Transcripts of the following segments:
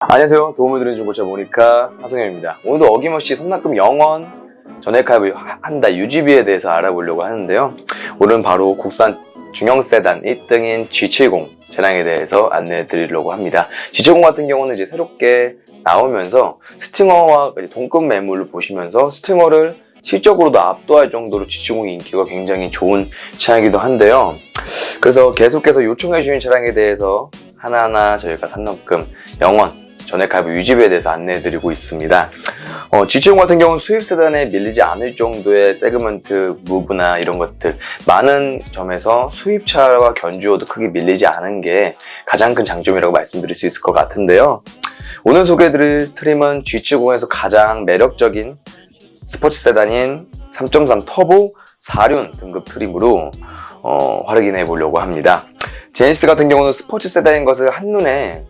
안녕하세요. 도움을 드리는 중고차 모니카 하성현입니다. 오늘도 어김없이 선납금 0원 전액할부 한 달 유지비에 대해서 알아보려고 하는데요. 오늘은 바로 국산 중형 세단 1등인 G70 차량에 대해서 안내해 드리려고 합니다. G70 같은 경우는 이제 새롭게 나오면서 스팅어와 동급 매물을 보시면서 스팅어를 실적으로도 압도할 정도로 G70의 인기가 굉장히 좋은 차량이기도 한데요. 그래서 계속해서 요청해 주신 차량에 대해서 하나하나 저희가 선납금 0원 전액할부 유지비에 대해서 안내해드리고 있습니다. G70 같은 경우는 수입 세단에 밀리지 않을 정도의 세그먼트 무브나 이런 것들 많은 점에서 수입차와 견주어도 크게 밀리지 않은 게 가장 큰 장점이라고 말씀드릴 수 있을 것 같은데요. 오늘 소개해드릴 트림은 G70에서 가장 매력적인 스포츠 세단인 3.3 터보 4륜 등급 트림으로 활약해 보려고 합니다. 제니스 같은 경우는 스포츠 세단인 것을 한눈에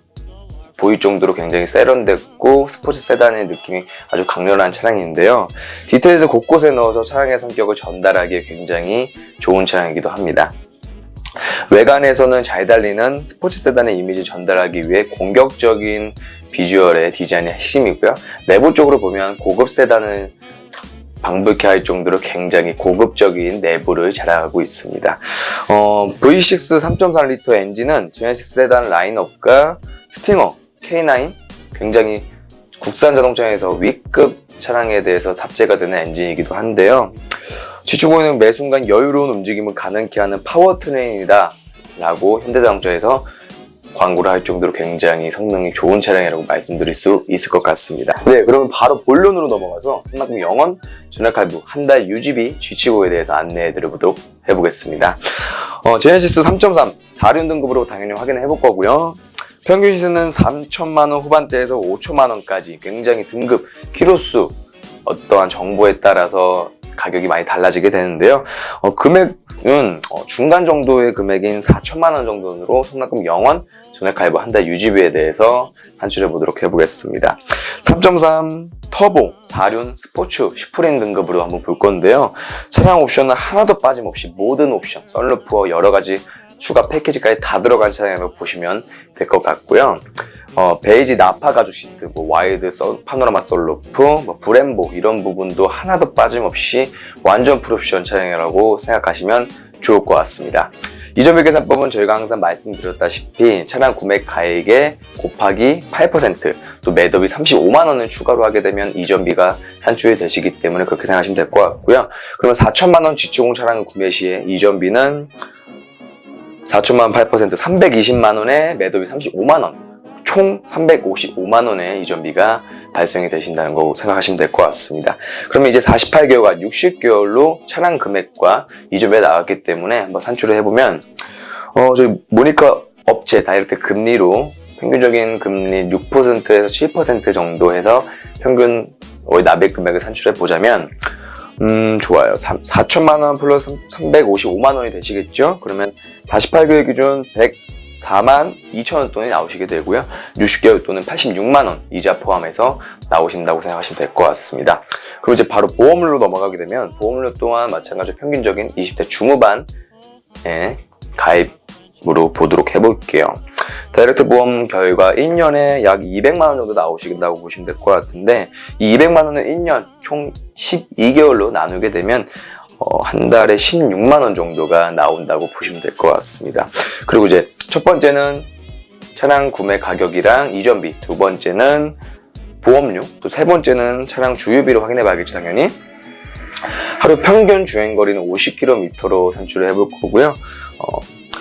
보일 정도로 굉장히 세련됐고 스포츠 세단의 느낌이 아주 강렬한 차량인데요. 디테일즈 곳곳에 넣어서 차량의 성격을 전달하기에 굉장히 좋은 차량이기도 합니다. 외관에서는 잘 달리는 스포츠 세단의 이미지를 전달하기 위해 공격적인 비주얼의 디자인이 핵심이고요. 내부 쪽으로 보면 고급 세단을 방불케 할 정도로 굉장히 고급적인 내부를 자랑하고 있습니다. V6 3.4L 엔진은 제네시스 세단 라인업과 스팅어, K9 굉장히 국산 자동차에서 위급 차량에 대해서 탑재가 되는 엔진이기도 한데요. G70은 매 순간 여유로운 움직임을 가능케 하는 파워트레인이다 라고 현대자동차에서 광고를 할 정도로 굉장히 성능이 좋은 차량이라고 말씀드릴 수 있을 것 같습니다. 네, 그러면 바로 본론으로 넘어가서 선납금 0원 전액할부 한 달 유지비 G70에 대해서 안내해 드려보도록 해보겠습니다. 제네시스 3.3 4륜 등급으로 당연히 확인해 볼 거고요. 평균 시세는 3천만원 후반대에서 5천만원까지 굉장히 등급, 키로수, 어떠한 정보에 따라서 가격이 많이 달라지게 되는데요. 금액은 중간 정도의 금액인 4천만원 정도로 선납금 0원 전액할부 한 달 유지비에 대해서 산출해 보도록 해보겠습니다. 3.3 터보 4륜 스포츠 슈프림 등급으로 한번 볼 건데요. 차량 옵션은 하나도 빠짐없이 모든 옵션, 썬루프와 여러 가지 추가 패키지까지 다 들어간 차량으로 보시면 될 것 같고요. 베이지 나파 가죽 시트, 와이드 파노라마 썬루프, 브렘보 이런 부분도 하나도 빠짐없이 완전 풀옵션 차량이라고 생각하시면 좋을 것 같습니다. 이전비 계산법은 저희가 항상 말씀드렸다시피 차량 구매 가액에 곱하기 8%, 또 매도비 35만원을 추가로 하게 되면 이전비가 산출이 되시기 때문에 그렇게 생각하시면 될 것 같고요. 그러면 4천만원 G70 차량 구매 시에 이전비는 4천만원 8% 320만원에 매도비 35만원 총 355만원의 이전비가 발생이 되신다는 거 생각하시면 될 것 같습니다. 그러면 이제 48개월과 60개월로 차량 금액과 이전비가 나왔기 때문에 한번 산출을 해보면 저희 모니카 업체 다이렉트 금리로 평균적인 금리 6%에서 7% 정도 해서 평균 월 납입 금액을 산출해 보자면 좋아요. 4천만원 플러스 355만원이 되시겠죠? 그러면 48개월 기준 104만 2천원 돈이 나오시게 되고요. 60개월 돈은 86만원 이자 포함해서 나오신다고 생각하시면 될 것 같습니다. 그리고 이제 바로 보험료로 넘어가게 되면 보험료 또한 마찬가지로 평균적인 20대 중후반의 가입으로 보도록 해볼게요. 다이렉트 보험 결과 1년에 약 200만원 정도 나오신다고 보시면 될 것 같은데 이 200만원을 1년 총 12개월로 나누게 되면 한 달에 16만원 정도가 나온다고 보시면 될 것 같습니다. 그리고 이제 첫 번째는 차량 구매 가격이랑 이전비, 두 번째는 보험료, 또 세 번째는 차량 주유비를 확인해 봐야겠죠, 당연히. 하루 평균 주행거리는 50km로 산출을 해볼 거고요.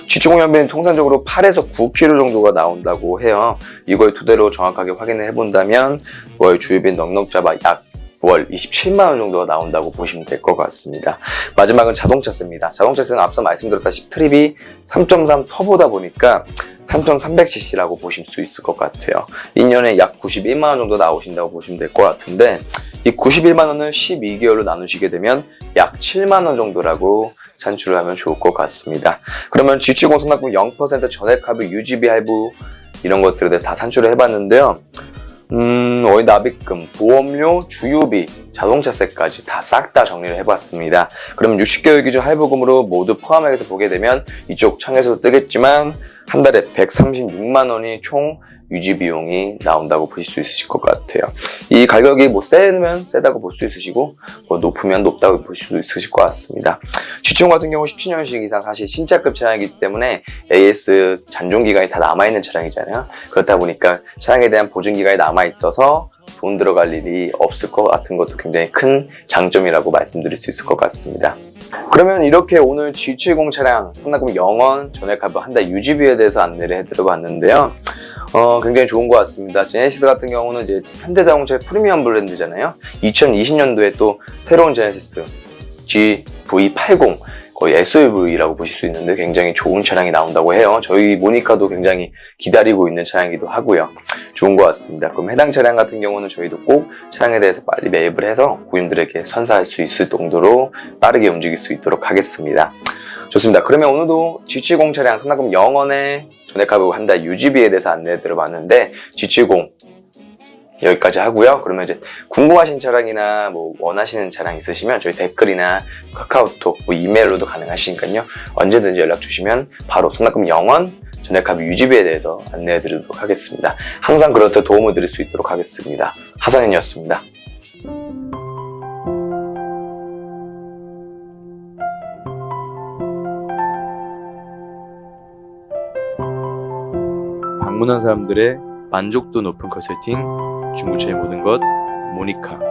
G70 연비는 통상적으로 8에서 9km 정도가 나온다고 해요. 이걸 토대로 정확하게 확인을 해본다면 월 주유비 넉넉 잡아 약 월 27만원 정도가 나온다고 보시면 될 것 같습니다. 마지막은 자동차세입니다. 자동차세는 앞서 말씀드렸다시피 트립이 3.3 터보다 보니까 3,300cc라고 보실 수 있을 것 같아요. 2년에 약 91만원 정도 나오신다고 보시면 될 것 같은데 이 91만원을 12개월로 나누시게 되면 약 7만원 정도라고 산출을 하면 좋을 것 같습니다. 그러면 G70 선납금 0% 전액할부, 유지비 할부 이런 것들에 대해서 다 산출을 해봤는데요. 월 납입금, 보험료, 주유비, 자동차세까지 다 싹 다 정리를 해봤습니다. 그럼 60개월 기준 할부금으로 모두 포함해서 보게 되면 이쪽 창에서도 뜨겠지만 한 달에 136만 원이 총 유지 비용이 나온다고 보실 수 있으실 것 같아요. 이 가격이 뭐 세면 세다고 볼 수 있으시고 뭐 높으면 높다고 볼 수 있으실 것 같습니다. G70 같은 경우 17년식 이상 사실 신차급 차량이기 때문에 AS 잔존 기간이 다 남아있는 차량이잖아요. 그렇다 보니까 차량에 대한 보증 기간이 남아있어서 돈 들어갈 일이 없을 것 같은 것도 굉장히 큰 장점이라고 말씀드릴 수 있을 것 같습니다. 그러면 이렇게 오늘 G70 차량 선납금 0원 전액할부 한 달 유지비에 대해서 안내를 해드려 봤는데요. 굉장히 좋은 것 같습니다. 제네시스 같은 경우는 이제 현대자동차의 프리미엄 브랜드잖아요. 2020년도에 또 새로운 제네시스 GV80 거의 SUV라고 보실 수 있는데 굉장히 좋은 차량이 나온다고 해요. 저희 모니카도 굉장히 기다리고 있는 차량이기도 하고요. 좋은 것 같습니다. 그럼 해당 차량 같은 경우는 저희도 꼭 차량에 대해서 빨리 매입을 해서 고객님들에게 선사할 수 있을 정도로 빠르게 움직일 수 있도록 하겠습니다. 좋습니다. 그러면 오늘도 G70 차량 선납금 0원에 전액할부 한 달 유지비에 대해서 안내해 드려봤는데 G70 여기까지 하고요. 그러면 이제 궁금하신 차량이나 뭐 원하시는 차량 있으시면 저희 댓글이나 카카오톡, 뭐 이메일로도 가능하시니까요. 언제든지 연락 주시면 바로 선납금 0원 전액할부 유지비에 대해서 안내해 드리도록 하겠습니다. 항상 그렇듯 도움을 드릴 수 있도록 하겠습니다. 하성현이었습니다. 방문한 사람들의 만족도 높은 컨설팅, 중고차의 모든 것 모니카.